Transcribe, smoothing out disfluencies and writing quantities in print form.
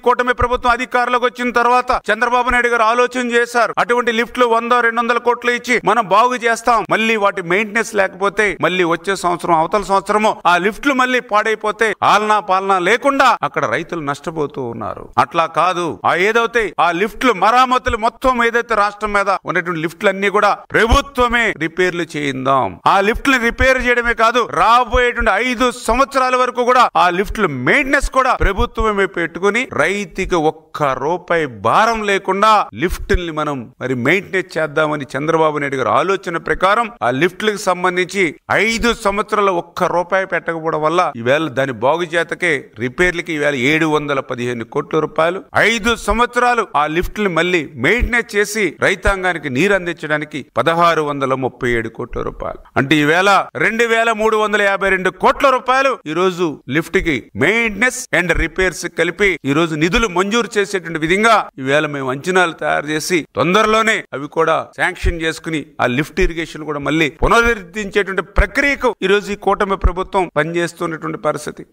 కూటమి ప్రభుత్వం అధికారంలోకి వచ్చిన తర్వాత చంద్రబాబు నాయుడు గారు ఆలోచన చేశారు. అటువంటి లిఫ్ట్లు 100-200 కోట్లు ఇచ్చి మనం బాగు చేస్తాం. మళ్ళీ వాటి మెయింటెనెన్స్ లేకపోతే మళ్ళీ వచ్చే సంవత్సరం అవతల సంవత్సరము ఆ లిఫ్ట్లు మళ్ళీ పాడైపోతే ఆలనా పాలనా లేకుండా అక్కడ రైతులు నష్టపోతూ ఉన్నారు. అట్లా కాదు, ఏదైతే ఆ లిఫ్ట్లు మరామతులు మొత్తం ఏదైతే రాష్ట్రం మీద ఉన్నటువంటి లిఫ్ట్లు అన్ని కూడా ప్రభుత్వమే రిపేర్లు చేయిందాం. ఆ లిఫ్ట్లు రిపేర్ చేయడమే కాదు, రాబోయేటువంటి 5 సంవత్సరాల వరకు కూడా ఆ లిఫ్ట్లు మెయింటెనెన్స్ కూడా ప్రభుత్వమే పెట్టుకుని రైతుకి ఒక్క రూపాయి భారం లేకుండా లిఫ్ట్ని మనం మరి మెయింటెనెన్స్ చేద్దామని చంద్రబాబు నాయుడు గారు ఆలోచన ప్రకారం ఆ లిఫ్ట్లకు సంబంధించి 5 సంవత్సరాల ఒక్క రూపాయి పెట్టకపోవడం వల్ల ఈవేళ దాని బాగు చేతకే రిపేర్లకి ఈవేళ 715 కోట్ల రూపాయలు, 5 సంవత్సరాలు ఆ లిఫ్ట్ని మళ్ళీ మెయింటెనెన్స్ చేసి రైతాంగానికి నీరు అందించడానికి 1637 కోట్ల రూపాయలు. అంటే ఈవేళ 2352 కోట్ల రూపాయలు ఈ రోజు లిఫ్ట్ కి మెయింటెనెన్స్ అండ్ రిపేర్స్ కలిపి ఈ రోజు నిధులు మంజూరు చేసేటువంటి విధంగా ఈవేళ మేము అంచనాలు తయారు చేసి తొందరలోనే అవి కూడా శాంక్షన్ చేసుకుని ఆ లిఫ్ట్ ఇరిగేషన్ కూడా మళ్ళీ పునరుద్ధరించేటువంటి ప్రక్రియకు ఈ రోజు ఈ కూటమి ప్రభుత్వం పనిచేస్తున్నటువంటి పరిస్థితి.